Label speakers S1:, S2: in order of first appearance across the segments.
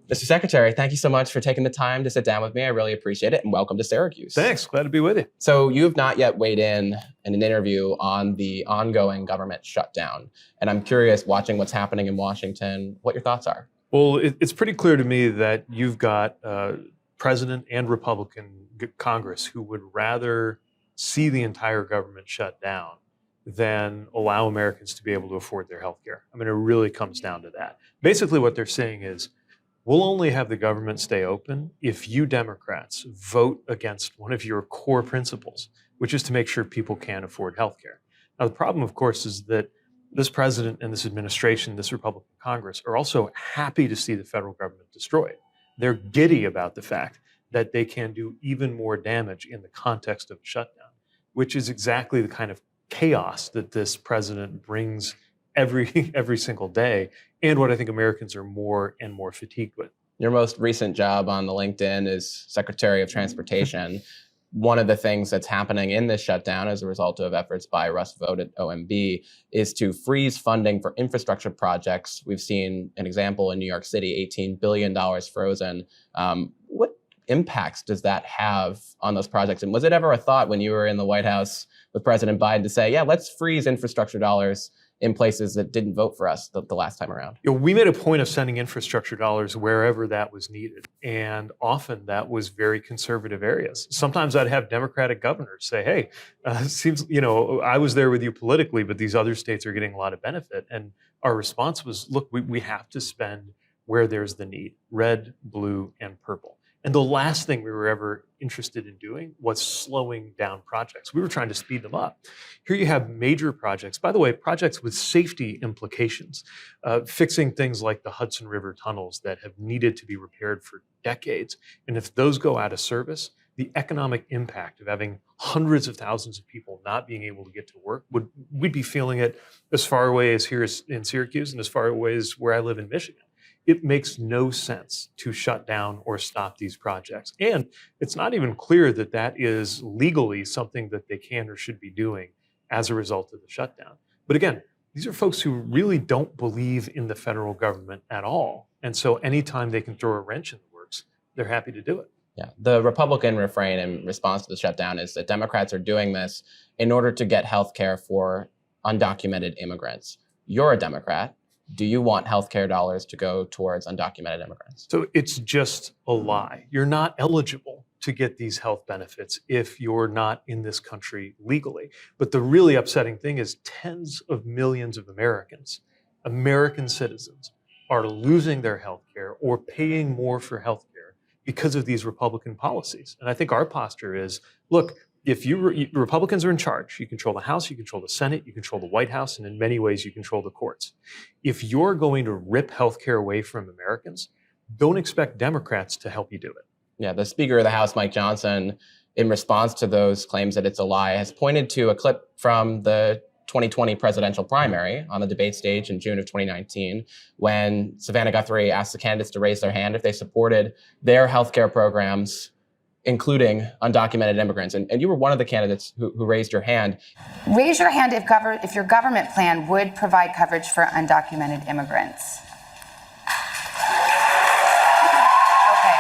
S1: Mr. Secretary, thank you so much for taking the time to sit down with me. I really appreciate it, and welcome to Syracuse.
S2: Thanks, glad to be with you.
S1: So you've not yet weighed in an interview on the ongoing government shutdown, and I'm curious, watching what's happening in Washington, what your thoughts are.
S2: Well, it's pretty clear to me that you've got President and Republican Congress who would rather see the entire government shut down than allow Americans to be able to afford their health care. I mean, it really comes down to that. Basically, what they're saying is, we'll only have the government stay open if you Democrats vote against one of your core principles, which is to make sure people can afford health care. Now, the problem, of course, is that this president and this administration, this Republican Congress, are also happy to see the federal government destroyed. They're giddy about the fact that they can do even more damage in the context of a shutdown, which is exactly the kind of chaos that this president brings every single day, and what I think Americans are more and more fatigued with.
S1: Your most recent job on the LinkedIn is Secretary of Transportation. One of the things that's happening in this shutdown as a result of efforts by Russ Vought at OMB is to freeze funding for infrastructure projects. We've seen an example in New York City, $18 billion frozen. What impacts does that have on those projects? And was it ever a thought when you were in the White House with President Biden to say, yeah, let's freeze infrastructure dollars in places that didn't vote for us the last time around?
S2: You know, we made a point of sending infrastructure dollars wherever that was needed. And often that was very conservative areas. Sometimes I'd have Democratic governors say, hey, seems, you know, I was there with you politically, but these other states are getting a lot of benefit. And our response was, look, we have to spend where there's the need, red, blue, and purple. And the last thing we were ever interested in doing was slowing down projects. We were trying to speed them up. Here you have major projects, by the way, projects with safety implications, fixing things like the Hudson River tunnels that have needed to be repaired for decades. And if those go out of service, the economic impact of having hundreds of thousands of people not being able to get to work, we'd be feeling it as far away as here in Syracuse and as far away as where I live in Michigan. It makes no sense to shut down or stop these projects. And it's not even clear that that is legally something that they can or should be doing as a result of the shutdown. But again, these are folks who really don't believe in the federal government at all. And so anytime they can throw a wrench in the works, they're happy to do it.
S1: Yeah, the Republican refrain in response to the shutdown is that Democrats are doing this in order to get health care for undocumented immigrants. You're a Democrat. Do you want healthcare dollars to go towards undocumented immigrants?
S2: So it's just a lie. You're not eligible to get these health benefits if you're not in this country legally. But the really upsetting thing is tens of millions of Americans, American citizens, are losing their health care or paying more for health care because of these Republican policies. And I think our posture is, look, if Republicans are in charge, you control the House, you control the Senate, you control the White House, and in many ways you control the courts. If you're going to rip healthcare away from Americans, don't expect Democrats to help you do it.
S1: Yeah, the Speaker of the House, Mike Johnson, in response to those claims that it's a lie, has pointed to a clip from the 2020 presidential primary on the debate stage in June of 2019, when Savannah Guthrie asked the candidates to raise their hand if they supported their healthcare programs, including undocumented immigrants. And you were one of the candidates who raised your hand.
S3: Raise your hand if your government plan would provide coverage for undocumented immigrants. Okay,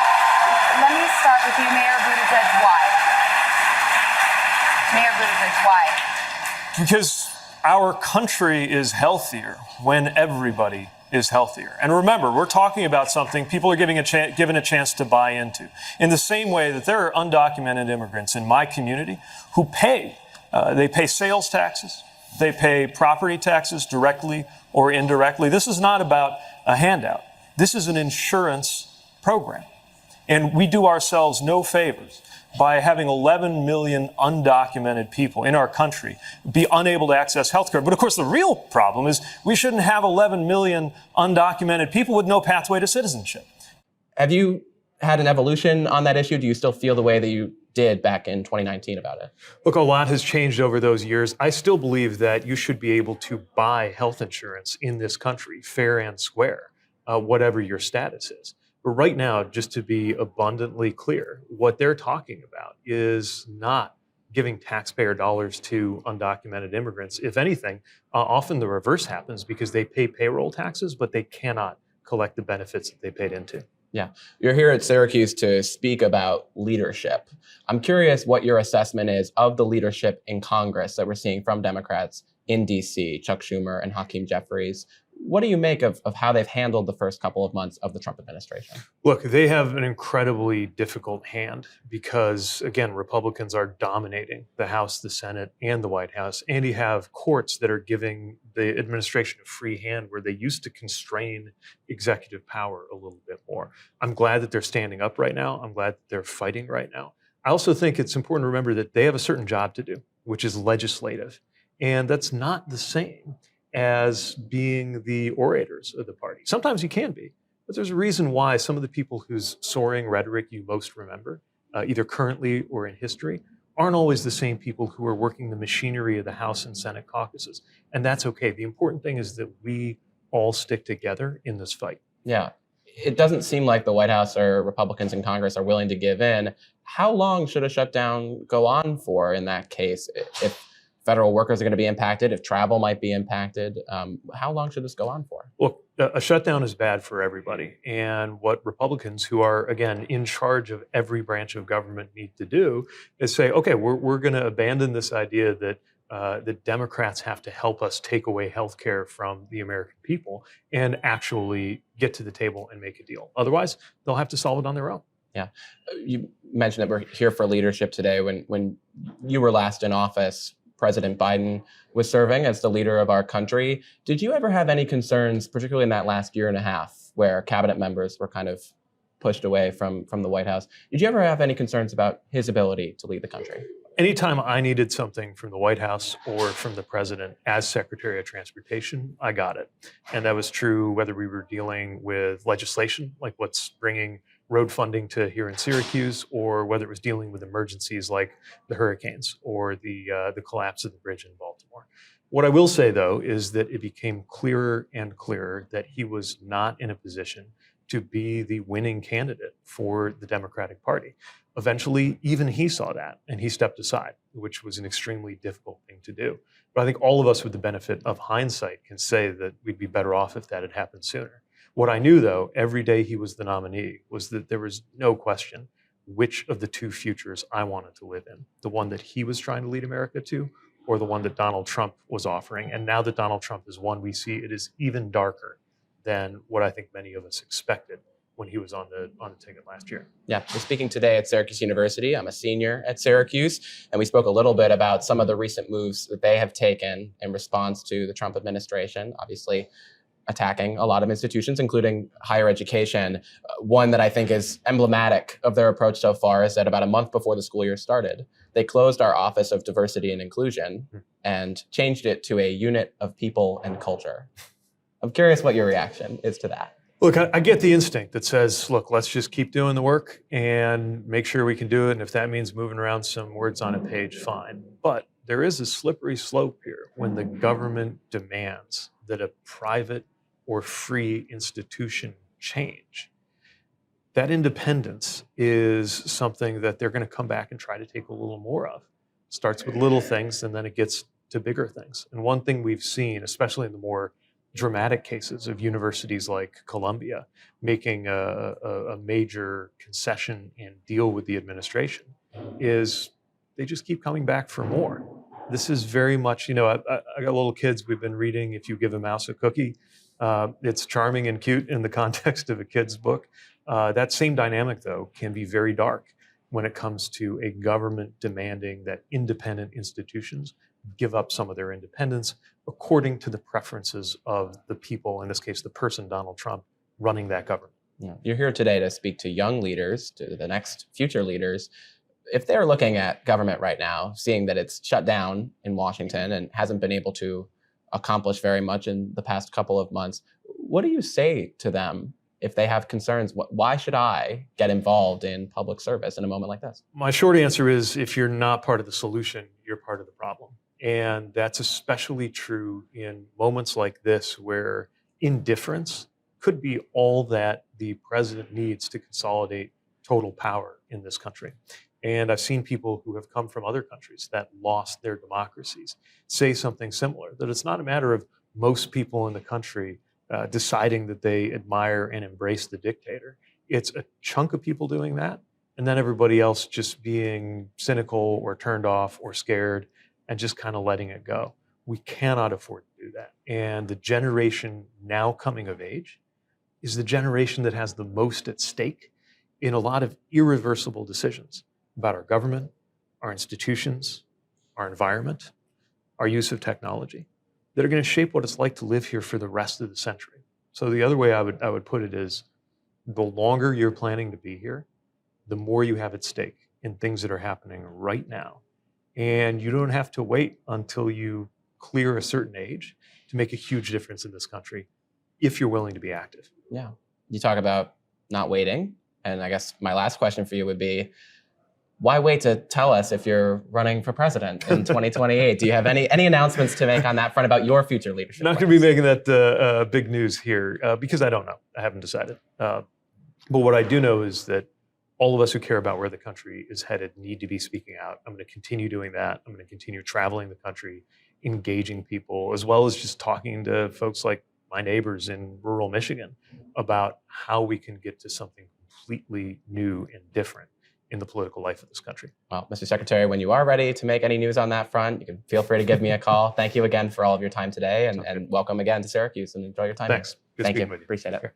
S3: let me start with you, Mayor Buttigieg. Why? Mayor Buttigieg, why?
S4: Because our country is healthier when everybody is healthier. And remember, we're talking about something people are given a chance to buy into. In the same way that there are undocumented immigrants in my community who they pay sales taxes, they pay property taxes directly or indirectly. This is not about a handout. This is an insurance program. And we do ourselves no favors by having 11 million undocumented people in our country be unable to access health care. But of course, the real problem is we shouldn't have 11 million undocumented people with no pathway to citizenship.
S1: Have you had an evolution on that issue? Do you still feel the way that you did back in 2019 about it?
S2: Look, a lot has changed over those years. I still believe that you should be able to buy health insurance in this country, fair and square, whatever your status is. But right now, just to be abundantly clear, what they're talking about is not giving taxpayer dollars to undocumented immigrants. If anything, often the reverse happens because they pay payroll taxes, but they cannot collect the benefits that they paid into.
S1: Yeah. You're here at Syracuse to speak about leadership. I'm curious what your assessment is of the leadership in Congress that we're seeing from Democrats in DC, Chuck Schumer and Hakeem Jeffries. What do you make of how they've handled the first couple of months of the Trump administration?
S2: Look, they have an incredibly difficult hand because, again, Republicans are dominating the House, the Senate, and the White House. And you have courts that are giving the administration a free hand where they used to constrain executive power a little bit more. I'm glad that they're standing up right now. I'm glad that they're fighting right now. I also think it's important to remember that they have a certain job to do, which is legislative. And that's not the same as being the orators of the party. Sometimes you can be, but there's a reason why some of the people whose soaring rhetoric you most remember, either currently or in history, aren't always the same people who are working the machinery of the House and Senate caucuses. And that's okay. The important thing is that we all stick together in this fight.
S1: Yeah. It doesn't seem like the White House or Republicans in Congress are willing to give in. How long should a shutdown go on for in that case? If federal workers are going to be impacted, if travel might be impacted, how long should this go on for?
S2: Look, a shutdown is bad for everybody. And what Republicans, who are, again, in charge of every branch of government, need to do is say, okay, we're going to abandon this idea that the Democrats have to help us take away health care from the American people and actually get to the table and make a deal. Otherwise, they'll have to solve it on their own.
S1: Yeah. You mentioned that we're here for leadership today. When you were last in office, President Biden was serving as the leader of our country. Did you ever have any concerns, particularly in that last year and a half, where cabinet members were kind of pushed away from the White House? Did you ever have any concerns about his ability to lead the country?
S2: Anytime I needed something from the White House or from the president as Secretary of Transportation, I got it. And that was true whether we were dealing with legislation, like what's bringing road funding to here in Syracuse, or whether it was dealing with emergencies like the hurricanes or the collapse of the bridge in Baltimore. What I will say, though, is that it became clearer and clearer that he was not in a position to be the winning candidate for the Democratic Party. Eventually, even he saw that, and he stepped aside, which was an extremely difficult thing to do. But I think all of us, with the benefit of hindsight, can say that we'd be better off if that had happened sooner. What I knew, though, every day he was the nominee, was that there was no question which of the two futures I wanted to live in, the one that he was trying to lead America to, or the one that Donald Trump was offering. And now that Donald Trump is won, we see it is even darker than what I think many of us expected when he was on the ticket last year.
S1: Yeah, we're speaking today at Syracuse University. I'm a senior at Syracuse, and we spoke a little bit about some of the recent moves that they have taken in response to the Trump administration, obviously attacking a lot of institutions, including higher education. One that I think is emblematic of their approach so far is that about a month before the school year started, they closed our Office of Diversity and Inclusion and changed it to a unit of people and culture. I'm curious what your reaction is to that.
S2: Look, I get the instinct that says, look, let's just keep doing the work and make sure we can do it. And if that means moving around some words on a page, fine. But there is a slippery slope here when the government demands that a private or free institution change. That independence is something that they're going to come back and try to take a little more of. It starts with little things, and then it gets to bigger things. And one thing we've seen, especially in the more dramatic cases of universities like Columbia making a major concession and deal with the administration, is they just keep coming back for more. This is very much, I got little kids. We've been reading If You Give a Mouse a Cookie. It's charming and cute in the context of a kid's book. That same dynamic, though, can be very dark when it comes to a government demanding that independent institutions give up some of their independence according to the preferences of the people, in this case, the person, Donald Trump, running that government.
S1: Yeah. You're here today to speak to young leaders, to the next future leaders. If they're looking at government right now, seeing that it's shut down in Washington and hasn't been able to accomplish very much in the past couple of months, what do you say to them if they have concerns? Why should I get involved in public service in a moment like this?
S2: My short answer is, if you're not part of the solution, you're part of the problem. And that's especially true in moments like this, where indifference could be all that the president needs to consolidate total power in this country. And I've seen people who have come from other countries that lost their democracies say something similar, that it's not a matter of most people in the country deciding that they admire and embrace the dictator. it's a chunk of people doing that, and then everybody else just being cynical or turned off or scared and just kind of letting it go. We cannot afford to do that. And the generation now coming of age is the generation that has the most at stake in a lot of irreversible decisions about our government, our institutions, our environment, our use of technology, that are going to shape what it's like to live here for the rest of the century. So the other way I would put it is, the longer you're planning to be here, the more you have at stake in things that are happening right now. And you don't have to wait until you clear a certain age to make a huge difference in this country if you're willing to be active.
S1: Yeah. You talk about not waiting. And I guess my last question for you would be, why wait to tell us if you're running for president in 2028? Do you have any announcements to make on that front about your future leadership?
S2: Not going to be making that big news here because I don't know. I haven't decided. But what I do know is that all of us who care about where the country is headed need to be speaking out. I'm going to continue doing that. I'm going to continue traveling the country, engaging people, as well as just talking to folks like my neighbors in rural Michigan about how we can get to something completely new and different in the political life of this country.
S1: Well, Mr. Secretary, when you are ready to make any news on that front, you can feel free to give me a call. Thank you again for all of your time today, and welcome again to Syracuse, and enjoy your time.
S2: Thanks. Good
S1: Thank you.
S2: speaking with you.
S1: Appreciate it.
S2: Sure.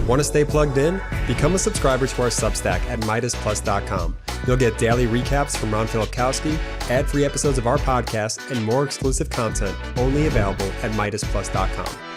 S5: Want to stay plugged in? Become a subscriber to our Substack at MeidasPlus.com. You'll get daily recaps from Ron Filipkowski, ad-free episodes of our podcast, and more exclusive content only available at MeidasPlus.com.